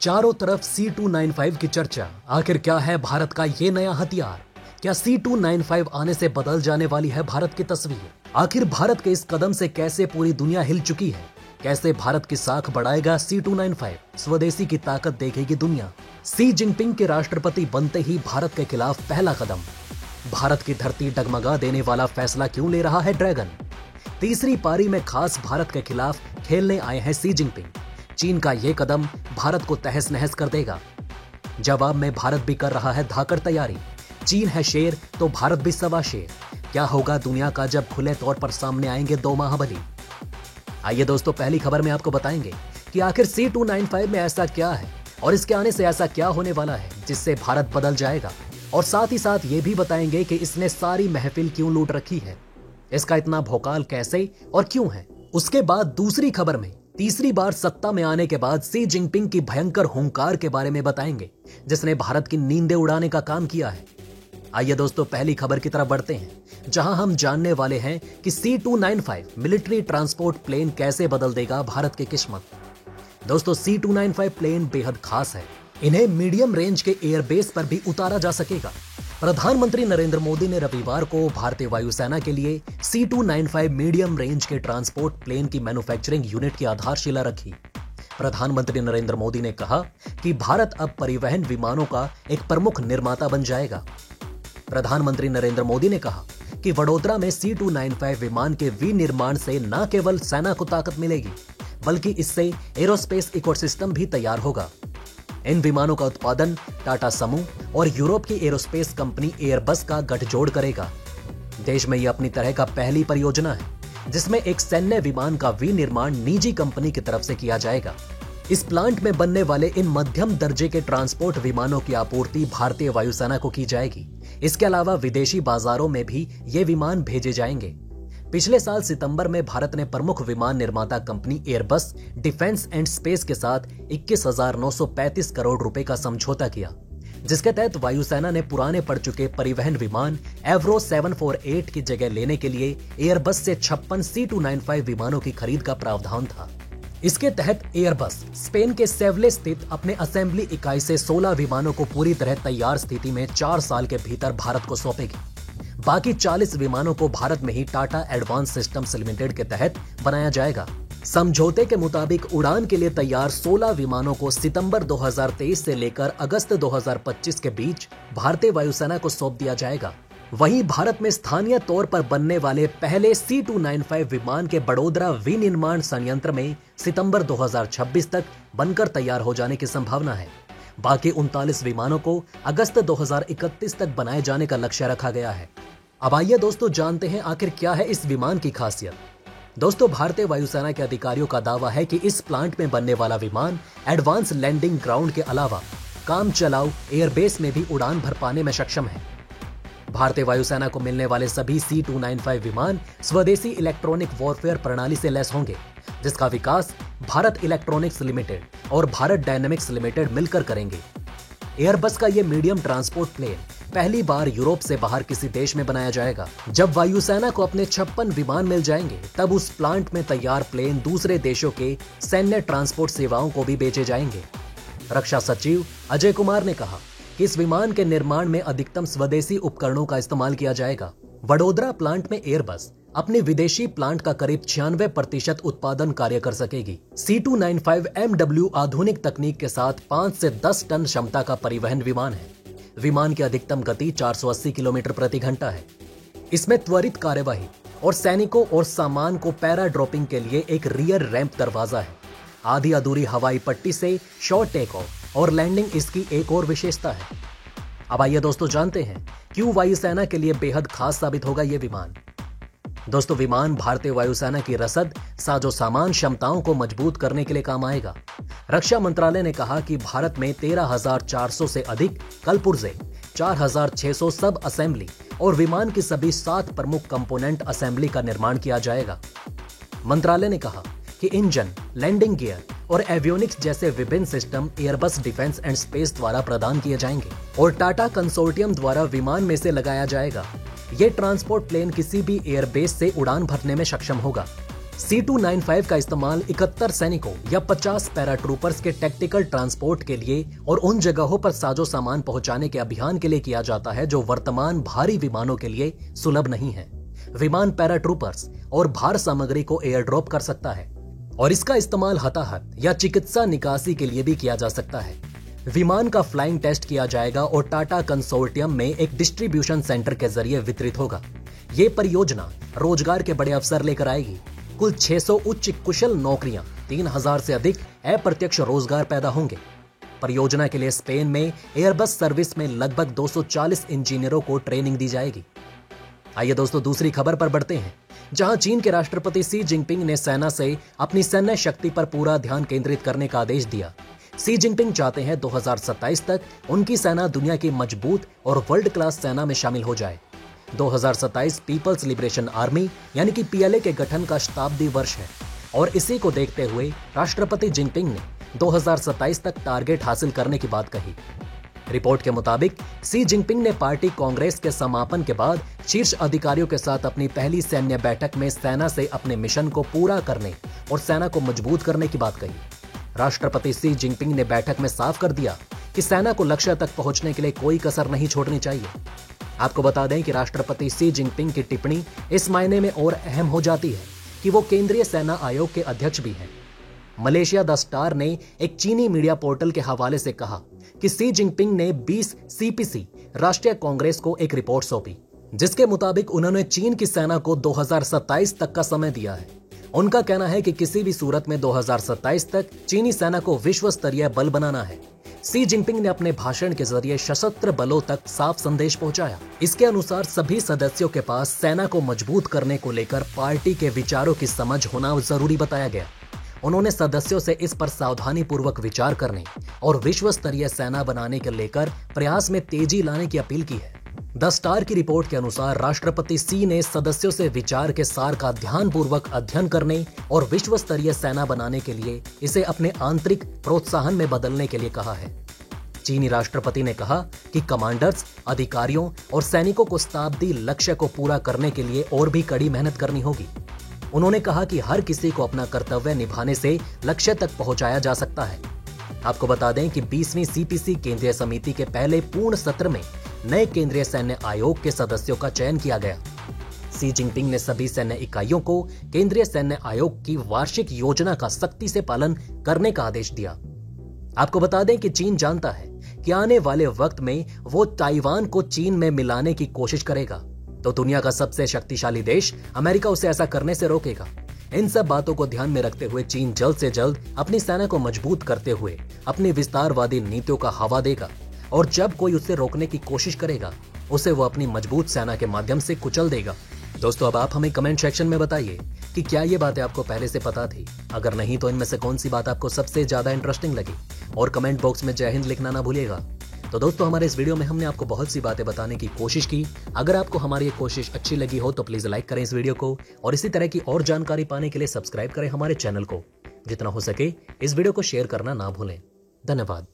चारों तरफ C295 की चर्चा। आखिर क्या है भारत का ये नया हथियार? क्या C295 आने से बदल जाने वाली है भारत की तस्वीर? आखिर भारत के इस कदम से कैसे पूरी दुनिया हिल चुकी है? कैसे भारत की साख बढ़ाएगा C295? स्वदेशी की ताकत देखेगी दुनिया। शी जिनपिंग के राष्ट्रपति बनते ही भारत के खिलाफ पहला कदम। भारत की धरती डगमगा देने वाला फैसला क्यों ले रहा है ड्रैगन? तीसरी पारी में खास भारत के खिलाफ खेलने आए हैं शी जिनपिंग। चीन का ये कदम भारत को तहस नहस कर देगा। जवाब में भारत भी कर रहा है धाकड़ तैयारी। चीन है शेर तो भारत भी सवा शेर। क्या होगा दुनिया का जब खुले तौर पर सामने आएंगे दो महाबली? आइए दोस्तों, पहली खबर में आपको बताएंगे कि आखिर C295 में ऐसा क्या है और इसके आने से ऐसा क्या होने वाला है जिससे भारत बदल जाएगा, और साथ ही साथ ये भी बताएंगे कि इसने सारी महफिल क्यों लूट रखी है, इसका इतना भौकाल कैसे और क्यों है। उसके बाद दूसरी खबर में तीसरी बार सत्ता में आने के बाद शी जिनपिंग की भयंकर हुंकार के बारे में बताएंगे जिसने भारत की नींदें उड़ाने का काम किया है। आइए दोस्तों, पहली खबर की तरफ बढ़ते हैं जहां हम जानने वाले हैं कि C295 मिलिट्री ट्रांसपोर्ट प्लेन कैसे बदल देगा भारत की किस्मत। दोस्तों, C295 प्लेन बेहद खास है। इन्हें मीडियम रेंज के एयरबेस पर भी उतारा जा सकेगा। प्रधानमंत्री नरेंद्र मोदी ने रविवार को भारतीय वायुसेना के लिए C295 मीडियम रेंज के ट्रांसपोर्ट प्लेन की मैन्युफैक्चरिंग यूनिट की आधारशिला रखी। प्रधानमंत्री नरेंद्र मोदी ने कहा कि भारत अब परिवहन विमानों का एक प्रमुख निर्माता बन जाएगा। प्रधानमंत्री नरेंद्र मोदी ने कहा कि वडोदरा में C295 विमान के विनिर्माण से न केवल सेना को ताकत मिलेगी, बल्कि इससे एरोस्पेस इकोसिस्टम भी तैयार होगा। इन विमानों का उत्पादन टाटा समूह और यूरोप की एरोस्पेस कंपनी एयरबस का गठजोड़ करेगा। देश में यह अपनी तरह का पहली परियोजना है जिसमें एक सैन्य विमान का विनिर्माण निजी कंपनी की तरफ से किया जाएगा। इस प्लांट में बनने वाले इन मध्यम दर्जे के ट्रांसपोर्ट विमानों की आपूर्ति भारतीय वायुसेना को की जाएगी। इसके अलावा विदेशी बाजारों में भी ये विमान भेजे जाएंगे। पिछले साल सितंबर में भारत ने प्रमुख विमान निर्माता company Airbus defence and space के साथ 21,935 करोड़ रुपए का समझौता किया, जिसके तहत वायुसेना ने पुराने पड़ चुके परिवहन विमान एवरो 748 की जगह लेने के लिए एयरबस से 56 C295 विमानों की खरीद का प्रावधान था। इसके तहत एयरबस स्पेन के सेवले स्थित अपने असेंबली इकाई से 16 विमानों को पूरी तरह तैयार स्थिति में 4 साल के भीतर भारत को सौंपेगी। बाकी 40 विमानों को भारत में ही टाटा एडवांस सिस्टम्स लिमिटेड के तहत बनाया जाएगा। समझौते के मुताबिक उड़ान के लिए तैयार 16 विमानों को सितंबर 2023 से लेकर अगस्त 2025 के बीच भारतीय वायुसेना को सौंप दिया जाएगा। वहीं भारत में स्थानीय तौर पर बनने वाले पहले C295 विमान के बड़ोदरा विनिर्माण संयंत्र में सितंबर 2026 तक बनकर तैयार हो जाने की संभावना है। बाकी 39 विमानों को अगस्त 2031 तक बनाए जाने का लक्ष्य रखा गया है। अब आइए दोस्तों, जानते हैं आखिर क्या है इस विमान की खासियत। दोस्तों, भारतीय वायुसेना के अधिकारियों का दावा है कि इस प्लांट में बनने वाला विमान एडवांस लैंडिंग ग्राउंड के अलावा काम चलाऊ एयरबेस में भी उड़ान भर पाने में सक्षम है। भारतीय वायुसेना को मिलने वाले सभी C295 विमान स्वदेशी इलेक्ट्रॉनिक वॉरफेयर प्रणाली से लैस होंगे, जिसका विकास भारत इलेक्ट्रॉनिक्स लिमिटेड और भारत डायनेमिक्स लिमिटेड मिलकर करेंगे। एयरबस का यह मीडियम ट्रांसपोर्ट प्लेन पहली बार यूरोप से बाहर किसी देश में बनाया जाएगा। जब वायुसेना को अपने 56 विमान मिल जाएंगे, तब उस प्लांट में तैयार प्लेन दूसरे देशों के सैन्य ट्रांसपोर्ट सेवाओं को भी बेचे जाएंगे। रक्षा सचिव अजय कुमार ने कहा कि इस विमान के निर्माण में अधिकतम स्वदेशी उपकरणों का इस्तेमाल किया जाएगा। वडोदरा प्लांट में एयरबस अपने विदेशी प्लांट का करीब 96% उत्पादन कार्य कर सकेगी। C295 MW आधुनिक तकनीक के साथ 5 से 10 टन क्षमता का परिवहन विमान है। विमान की अधिकतम गति 480 किलोमीटर प्रति घंटा है। इसमें त्वरित कार्यवाही और सैनिकों और सामान को पैरा ड्रॉपिंग के लिए एक रियर रैंप दरवाजा है। आधी अधूरी हवाई पट्टी से शॉर्ट टेक ऑफ और लैंडिंग इसकी एक और विशेषता है। अब आइए दोस्तों, जानते हैं क्यों वायुसेना के लिए बेहद खास साबित होगा ये विमान। दोस्तों, विमान भारतीय वायुसेना की रसद साजो सामान क्षमताओं को मजबूत करने के लिए काम आएगा। रक्षा मंत्रालय ने कहा कि भारत में 13,400 से अधिक कलपुर्जे, 4,600 सब असेंबली और विमान की सभी 7 प्रमुख कंपोनेंट असेंबली का निर्माण किया जाएगा। मंत्रालय ने कहा कि इंजन, लैंडिंग गियर और एवियोनिक्स जैसे विभिन्न system Airbus defence and space द्वारा प्रदान किए जाएंगे और टाटा कंसोर्टियम द्वारा विमान में से लगाया जाएगा। ये ट्रांसपोर्ट प्लेन किसी भी एयरबेस से उड़ान भरने में सक्षम होगा। C295 का इस्तेमाल 71 सैनिकों या 50 पैराट्रूपर्स के टैक्टिकल ट्रांसपोर्ट के लिए और उन जगहों पर साजो सामान पहुंचाने के अभियान के लिए किया जाता है जो वर्तमान भारी विमानों के लिए सुलभ नहीं है। विमान पैराट्रूपर्स और भार सामग्री को एयर ड्रॉप कर सकता है और इसका इस्तेमाल हताहत या चिकित्सा निकासी के लिए भी किया जा सकता है। विमान का फ्लाइंग टेस्ट किया जाएगा और टाटा कंसोर्टियम में एक डिस्ट्रीब्यूशन सेंटर के जरिए वितरित होगा। ये परियोजना रोजगार के बड़े अवसर लेकर आएगी। कुल 600 उच्च कुशल नौकरियां, 3000 से अधिक अप्रत्यक्ष रोजगार पैदा होंगे। परियोजना के लिए स्पेन में एयरबस सर्विस में लगभग 240 इंजीनियरों को ट्रेनिंग दी जाएगी। आइए दोस्तों दूसरी खबर पर बढ़ते हैं, जहां चीन के राष्ट्रपति शी जिनपिंग ने सेना से अपनी सैन्य शक्ति पर पूरा ध्यान केंद्रित करने का आदेश दिया। शी जिनपिंग चाहते हैं 2027 तक उनकी सेना दुनिया की मजबूत और वर्ल्ड क्लास सेना में शामिल हो जाए। 2027 पीपल्स लिबरेशन आर्मी यानी कि पीएलए के गठन का शताब्दी वर्ष है और इसी को देखते हुए राष्ट्रपति जिनपिंग ने 2027 तक टारगेट हासिल करने की बात कही। रिपोर्ट के मुताबिक शी जिनपिंग ने पार्टी कांग्रेस के समापन के बाद शीर्ष अधिकारियों के साथ अपनी पहली सैन्य बैठक में सेना से अपने मिशन को पूरा करने और सेना को मजबूत करने की बात कही। राष्ट्रपति शी जिनपिंग ने बैठक में साफ कर दिया कि सेना को लक्ष्य तक पहुंचने के लिए कोई कसर नहीं छोड़नी चाहिए। आपको बता दें कि राष्ट्रपति शी जिनपिंग की टिप्पणी इस मायने में और अहम हो जाती है कि वो केंद्रीय सेना आयोग के अध्यक्ष भी हैं। मलेशिया द स्टार ने एक चीनी मीडिया पोर्टल के हवाले से कहा कि शी जिनपिंग ने 20 सीपीसी राष्ट्रीय कांग्रेस को एक रिपोर्ट सौंपी, जिसके मुताबिक उन्होंने चीन की सेना को 2027 तक का समय दिया है। उनका कहना है कि किसी भी सूरत में 2027 तक चीनी सेना को विश्व स्तरीय बल बनाना है। शी जिनपिंग ने अपने भाषण के जरिए सशस्त्र बलों तक साफ संदेश पहुंचाया। इसके अनुसार सभी सदस्यों के पास सेना को मजबूत करने को लेकर पार्टी के विचारों की समझ होना जरूरी बताया गया। उन्होंने सदस्यों से इस पर सावधानी पूर्वक विचार करने और विश्व स्तरीय सेना बनाने के लेकर प्रयास में तेजी लाने की अपील की है। द स्टार की रिपोर्ट के अनुसार राष्ट्रपति शी ने सदस्यों से विचार के सार का ध्यानपूर्वक अध्ययन करने और विश्व स्तरीय सेना बनाने के लिए इसे अपने आंतरिक प्रोत्साहन में बदलने के लिए कहा है। चीनी राष्ट्रपति ने कहा कि कमांडर्स, अधिकारियों और सैनिकों को शताब्दी लक्ष्य को पूरा करने के लिए और भी कड़ी मेहनत करनी होगी। उन्होंने कहा कि हर किसी को अपना कर्तव्य निभाने से लक्ष्य तक पहुंचाया जा सकता है। आपको बता दें कि 20वीं सीपीसी केंद्रीय समिति के पहले पूर्ण सत्र में नए केंद्रीय सैन्य आयोग के सदस्यों का चयन किया गया। शी जिनपिंग ने सभी सैन्य इकाइयों को केंद्रीय सैन्य आयोग की वार्षिक योजना का सख्ती से पालन करने का आदेश दिया। आपको बता दें कि चीन जानता है कि आने वाले वक्त में वो ताइवान को चीन में मिलाने की कोशिश करेगा, तो दुनिया का सबसे शक्तिशाली देश अमेरिका उसे ऐसा करने से रोकेगा। इन सब बातों को ध्यान में रखते हुए चीन जल्द से जल्द अपनी सेना को मजबूत करते हुए अपनी विस्तारवादी नीतियों का हवा देगा और जब कोई उसे रोकने की कोशिश करेगा उसे वो अपनी मजबूत सेना के माध्यम से कुचल देगा। दोस्तों अब आप हमें कमेंट सेक्शन में बताइए कि क्या ये बातें आपको पहले से पता थी। अगर नहीं तो इनमें से कौन सी बात आपको सबसे ज्यादा इंटरेस्टिंग लगी, और कमेंट बॉक्स में जय हिंद लिखना ना भूलिएगा। तो दोस्तों हमारे इस वीडियो में हमने आपको बहुत सी बातें बताने की कोशिश की। अगर आपको हमारी ये कोशिश अच्छी लगी हो तो प्लीज लाइक करें इस वीडियो को और इसी तरह की और जानकारी पाने के लिए सब्सक्राइब करें हमारे चैनल को। जितना हो सके इस वीडियो को शेयर करना ना भूलें। धन्यवाद।